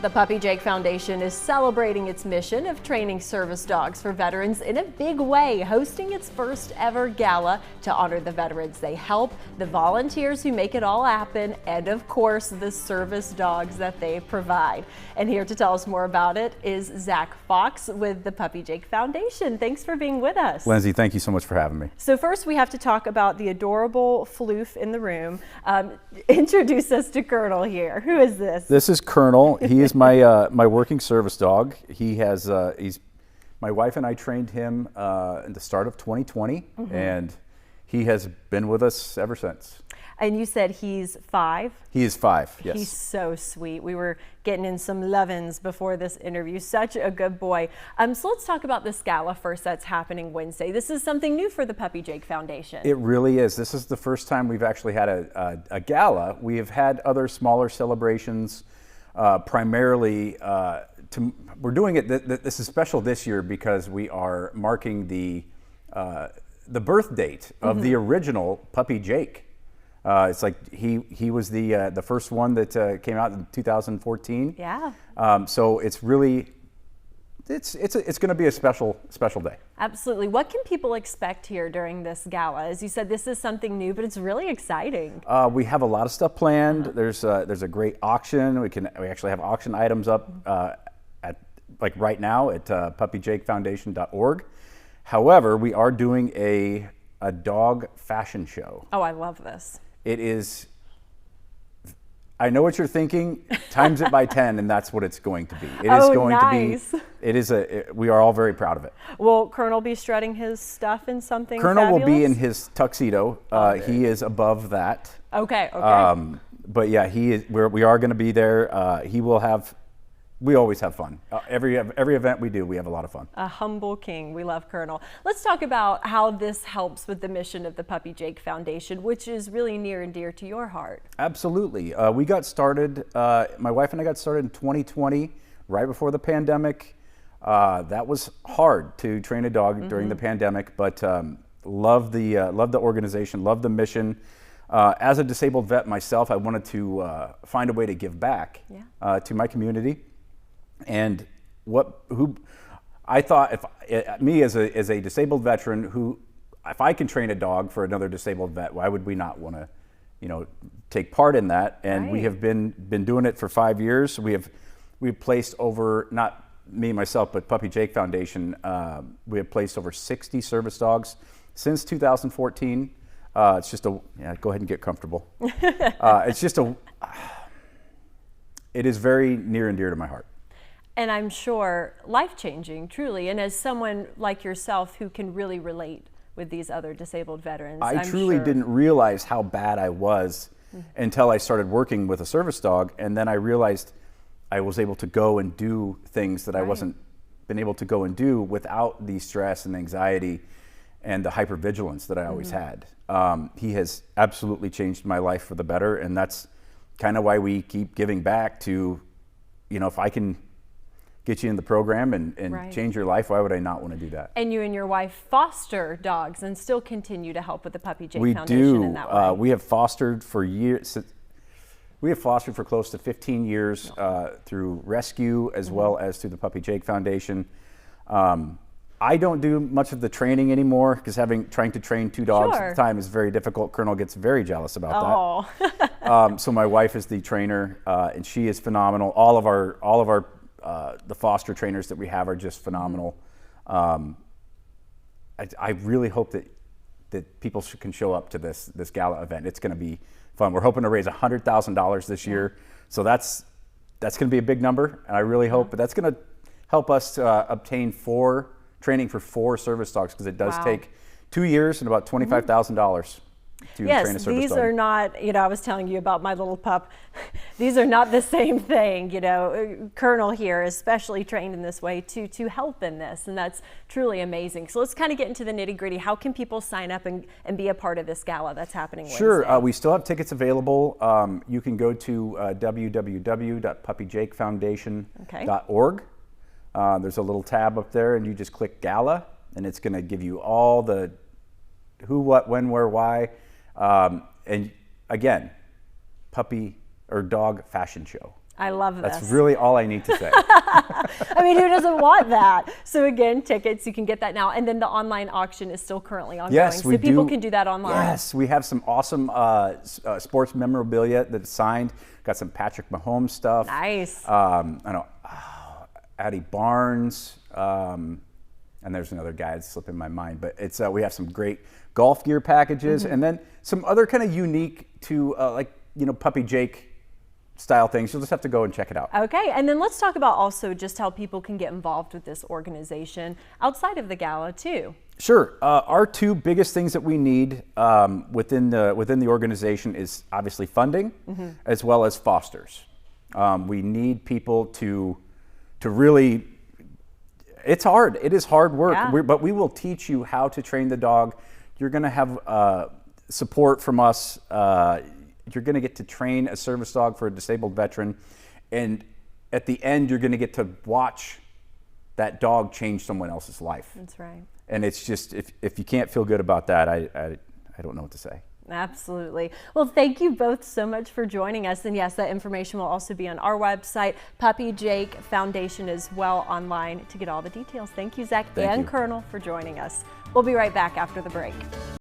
The Puppy Jake Foundation is celebrating its mission of training service dogs for veterans in a big way, hosting its first ever gala to honor the veterans they help, the volunteers who make it all happen, and of course the service dogs that they provide. And here to tell us more about it is Zach Fox with the Puppy Jake Foundation. Thanks for being with us. Lindsay, thank you so much for having me. So first we have to talk about the adorable floof in the room. Introduce us to Colonel here. Who is this? This is Colonel. He is my working service dog. He has my wife and I trained him in the start of 2020, and he has been with us ever since. And you said he's 5? He is 5, yes. He's so sweet. We were getting in some lovin's before this interview. Such a good boy. So let's talk about this gala first that's happening Wednesday. This is something new for the Puppy Jake Foundation. It really is. This is the first time we've actually had a gala. We have had other smaller celebrations, primarily we're doing it, this is special this year because we are marking the birth date of the original Puppy Jake. It's like he was the first one that came out in 2014. Yeah. So it's really it's going to be a special day. Absolutely. What can people expect here during this gala? As you said, this is something new, but it's really exciting. We have a lot of stuff planned. There's a great auction. We actually have auction items up like right now at puppyjakefoundation.org. However, we are doing a dog fashion show. Oh, I love this. It is, I know what you're thinking, times it by 10, and that's what it's going to be. It is going nice. to be, we are all very proud of it. Will Colonel be strutting his stuff in something Colonel fabulous? will be in his tuxedo. He is above that. Okay, okay. But yeah, we are going to be there. He will have, we always have fun. Every event we do, we have a lot of fun. A humble king. We love Colonel. Let's talk about how this helps with the mission of the Puppy Jake Foundation, which is really near and dear to your heart. Absolutely. We got started, my wife and I got started in 2020, right before the pandemic. That was hard to train a dog during the pandemic, but love the organization, love the mission. As a disabled vet myself, I wanted to find a way to give back to my community. And I thought, me as a disabled veteran, if I can train a dog for another disabled vet, why would we not want to, take part in that? And we have been doing it for 5 years. We've placed over, not me myself, but Puppy Jake Foundation. We have placed over 60 service dogs since 2014. It's just go ahead and get comfortable. It is very near and dear to my heart. And I'm sure life-changing, truly. And as someone like yourself who can really relate with these other disabled veterans, I truly didn't realize how bad I was until I started working with a service dog, and then I realized I was able to go and do things that I wasn't been able to go and do without the stress and anxiety and the hypervigilance that I always had. He has absolutely changed my life for the better, and that's kind of why we keep giving back to, if I can get you in the program and change your life, why would I not want to do that? And you and your wife foster dogs and still continue to help with the Puppy Jake Foundation in that way. We have fostered for years. We have fostered for close to 15 years through rescue as well as through the Puppy Jake Foundation. I don't do much of the training anymore because trying to train 2 dogs at a time is very difficult. Colonel gets very jealous about that. So my wife is the trainer, and she is phenomenal. All of our the foster trainers that we have are just phenomenal. I really hope that people can show up to this gala event. It's going to be fun. We're hoping to raise $100,000 this year, so that's going to be a big number, and I really hope that's going to help us obtain training for 4 service dogs, because it does take 2 years and about $25,000. Yes, these are not, I was telling you about my little pup. These are not the same thing, Colonel here is specially trained in this way to help in this, and that's truly amazing. So let's kind of get into the nitty gritty. How can people sign up and be a part of this gala that's happening Wednesday? Sure, we still have tickets available. You can go to www.puppyjakefoundation.org. There's a little tab up there, and you just click gala, and it's going to give you all the who, what, when, where, why. And again, puppy or dog fashion show. I love this. That's really all I need to say. I mean, who doesn't want that? So again, tickets, you can get that now. And then the online auction is still currently ongoing. Yes, so we people do. can do that online. Yes, we have some awesome sports memorabilia that's signed. Got some Patrick Mahomes stuff. Nice. I know Addie Barnes, and there's another guy that's slipping my mind. But it's we have some great golf gear packages, and then some other kind of unique to Puppy Jake style things. You'll just have to go and check it out. Okay, and then let's talk about also just how people can get involved with this organization outside of the gala too. Sure. Our two biggest things that we need within the organization is obviously funding, as well as fosters. We need people to really. It's hard. It is hard work, but we will teach you how to train the dog. You're going to have support from us. You're going to get to train a service dog for a disabled veteran, and at the end, you're going to get to watch that dog change someone else's life. That's right. And it's just, if you can't feel good about that, I don't know what to say. Absolutely. Well, thank you both so much for joining us. And yes, that information will also be on our website, Puppy Jake Foundation as well online to get all the details. Thank you, Zach and Colonel, for joining us. We'll be right back after the break.